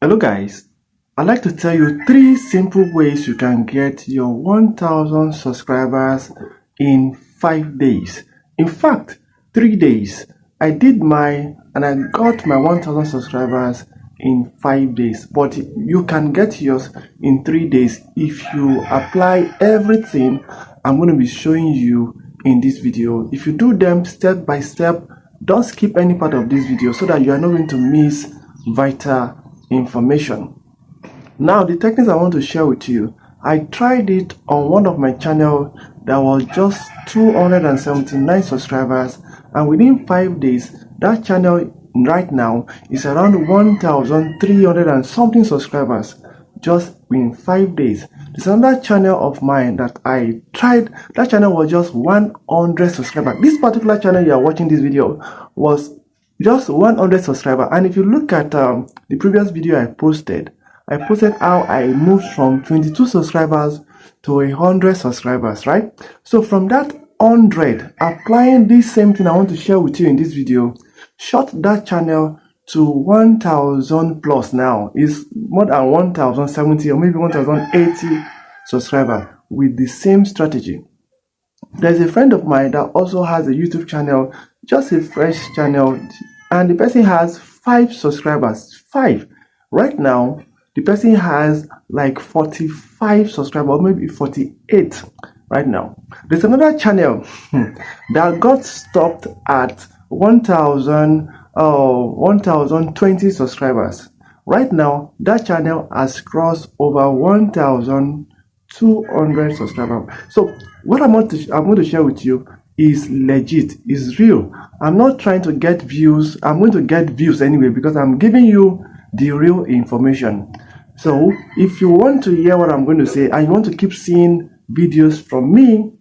Hello guys, I'd like to tell you 3 simple ways you can get your 1000 subscribers in 5 days. In fact, 3 days. I did mine and I got my 1000 subscribers in 5 days. But you can get yours in 3 days if you apply everything I'm going to be showing you in this video. If you do them step by step, don't skip any part of this video so that you are not going to miss vital information. Now, the techniques I want to share with you, I tried it on one of my channel that was just 279 subscribers, and within 5 days that channel right now is around 1300 and something subscribers just in 5 days. There's another channel of mine that I tried. That channel was just 100 subscribers. This particular channel you are watching this video was just 100 subscribers. And if you look at the previous video I posted how I moved from 22 subscribers to 100 subscribers, right? So from that 100, applying this same thing I want to share with you in this video, shot that channel to 1000 plus. Now is more than 1070 or maybe 1080 subscribers with the same strategy. There's a friend of mine that also has a YouTube channel, just a fresh channel, and the person has 5 subscribers. 5 right now. The person has like 45 subscribers, or maybe 48 right now. There's another channel that got stopped at 1020 subscribers. Right now, that channel has crossed over 1200 subscribers. So what I'm going to share with you is legit, is real. I'm not trying to get views. I'm going to get views anyway because I'm giving you the real information. So if you want to hear what I'm going to say and you want to keep seeing videos from me,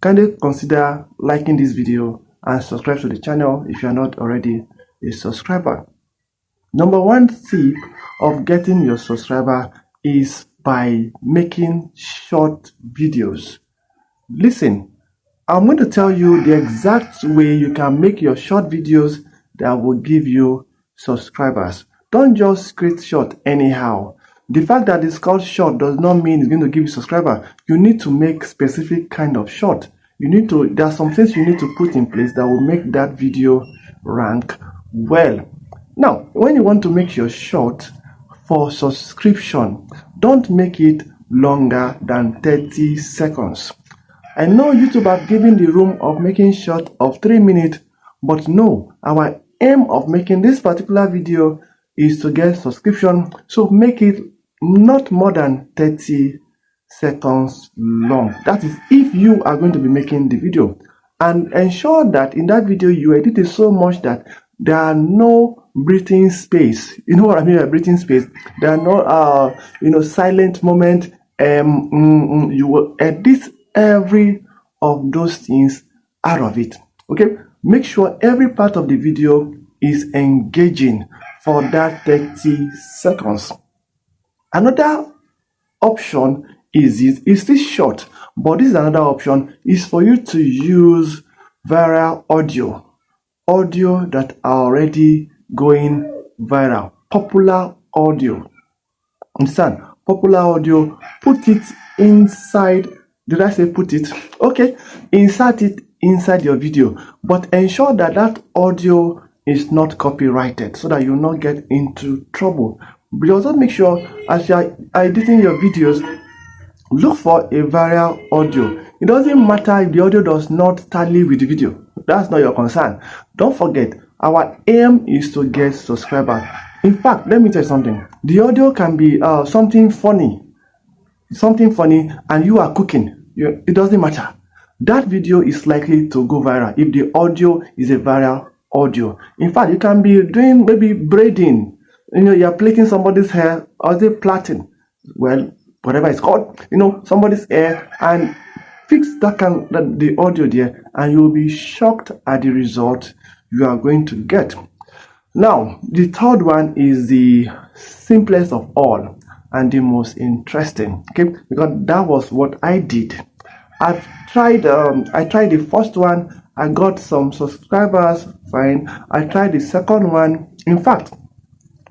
kindly consider liking this video and subscribe to the channel if you are not already a subscriber. Number one tip of getting your subscriber is by making short videos. Listen, I'm going to tell you the exact way you can make your short videos that will give you subscribers. Don't just create short anyhow. The fact that it's called short does not mean it's going to give you subscriber. You need to make specific kind of short. There are some things you need to put in place that will make that video rank well. Now, when you want to make your short for subscription, don't make it longer than 30 seconds. I know YouTube have given the room of making short of 3 minutes, but no, our aim of making this particular video is to get subscription, so make it not more than 30 seconds long. That is if you are going to be making the video, and ensure that in that video you edit it so much that there are no breathing space. You know what I mean by breathing space? There are no silent moment. You will edit every of those things out of it. Okay, make sure every part of the video is engaging for that 30 seconds. Another option is this short, but this is another option is for you to use viral audio that are already going viral, popular audio. Understand? Popular audio, put it inside. Did I say put it? Okay, insert it inside your video, but ensure that that audio is not copyrighted so that you will not get into trouble. But also make sure as you are editing your videos, look for a viral audio. It doesn't matter if the audio does not tally with the video. That's not your concern. Don't forget, our aim is to get subscribers. In fact, let me tell you something. The audio can be something funny, and you are cooking. It doesn't matter. That video is likely to go viral if the audio is a viral audio. In fact, you can be doing maybe braiding. You're plaiting somebody's hair, or they plaiting, well, whatever it's called, somebody's hair, and fix the audio there, and you'll be shocked at the result you are going to get. Now, the third one is the simplest of all and the most interesting, okay, because that was what I did. I tried the first one, I got some subscribers, fine. I tried the second one. In fact,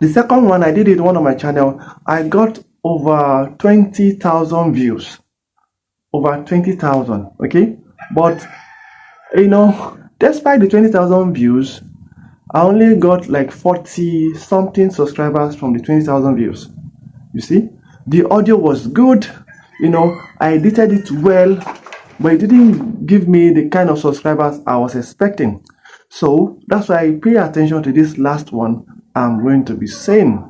The second one, I did it on one of my channel. I got over 20,000 views. Over 20,000, okay? But, you know, despite the 20,000 views, I only got like 40 something subscribers from the 20,000 views. You see, the audio was good, you know, I edited it well, but it didn't give me the kind of subscribers I was expecting. So that's why I pay attention to this last one I'm going to be saying.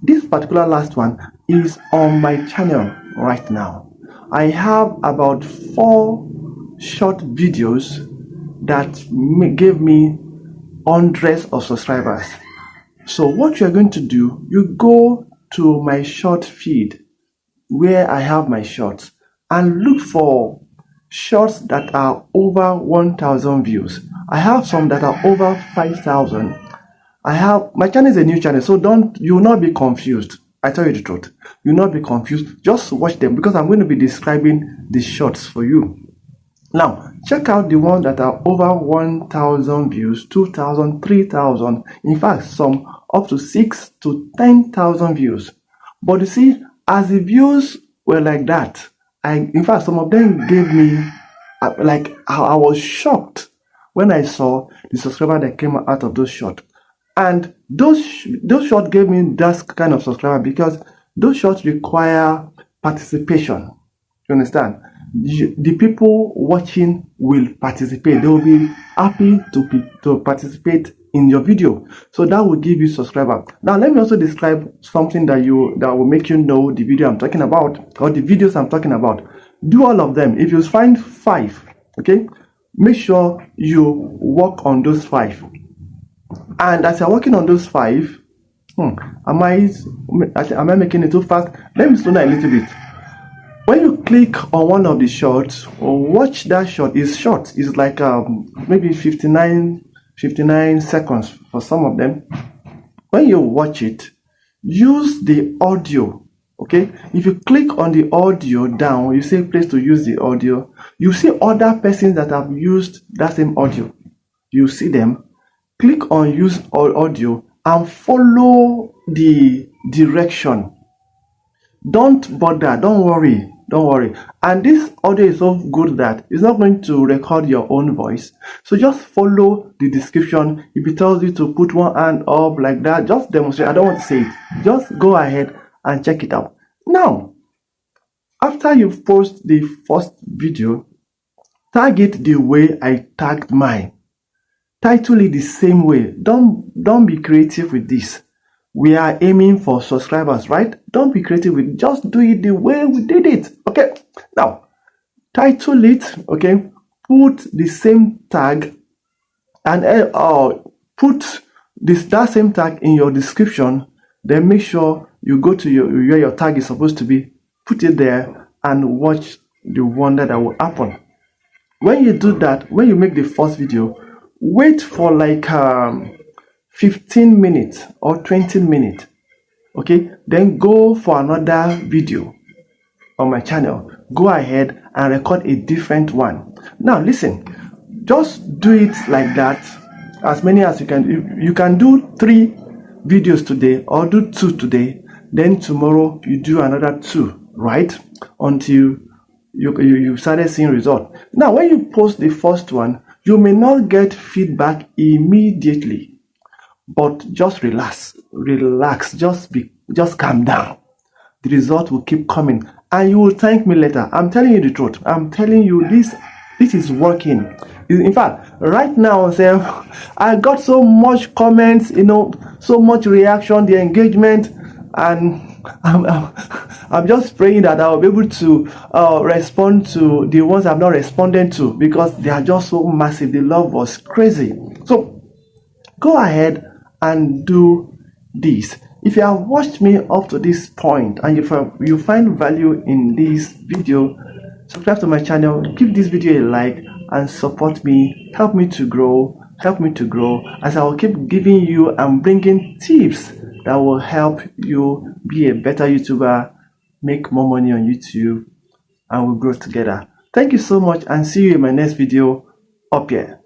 This particular last one is on my channel right now. I have about 4 short videos that gave me hundreds of subscribers. So what you're going to do, you go to my short feed where I have my shorts and look for shorts that are over 1,000 views. I have some that are over 5,000. My channel is a new channel, so you will not be confused. I tell you the truth, you will not be confused. Just watch them because I'm going to be describing the shorts for you. Now, check out the ones that are over 1,000 views, 2,000, 3,000. In fact, some up to 6,000 to 10,000 views. But you see, as the views were like that, in fact, some of them gave me, like, I was shocked when I saw the subscriber that came out of those shorts. And those shorts gave me that kind of subscriber because those shorts require participation. You understand? The people watching will participate. They will be happy to participate in your video. So that will give you subscriber. Now let me also describe something that will make you know the video I'm talking about or the videos I'm talking about. Do all of them. If you find 5, okay, make sure you work on those 5. And as you're working on those 5, am I making it too fast? Let me slow down a little bit. When you click on one of the shorts or watch that short, is short. It's like maybe 59 seconds for some of them. When you watch it, use the audio. Okay, if you click on the audio down, you see place to use the audio. You see other persons that have used that same audio. You see them. Click on use audio and follow the direction. Don't bother, don't worry. And this audio is so good that it's not going to record your own voice. So just follow the description. If it tells you to put one hand up like that, just demonstrate. I don't want to say it. Just go ahead and check it out. Now, after you post the first video, tag it the way I tagged mine. Title it the same way. Don't be creative with this. We are aiming for subscribers, right? Don't be creative with it. Just do it the way we did it. Okay. Now, title it. Okay. Put the same tag and put that same tag in your description. Then make sure you go to where your tag is supposed to be. Put it there and watch the wonder that will happen. When you do that, when you make the first video, wait for like 15 minutes or 20 minutes. Okay, then go for another video on my channel. Go ahead and record a different one. Now listen, just do it like that, as many as you can. You can do 3 videos today or do 2 today, then tomorrow you do another 2, right? Until you started seeing result. Now when you post the first one, you may not get feedback immediately, but just relax, just calm down. The result will keep coming and you will thank me later. I'm telling you the truth. I'm telling you this is working. In fact, right now, I got so much comments, so much reaction, the engagement, and I'm just praying that I'll be able to respond to the ones I've not responded to, because they are just so massive. The love was crazy. So go ahead and do this. If you have watched me up to this point and you find value in this video, subscribe to my channel, give this video a like, and support me. Help me to grow, as I will keep giving you and bringing tips that will help you be a better YouTuber, make more money on YouTube, and we'll grow together. Thank you so much, and see you in my next video up here.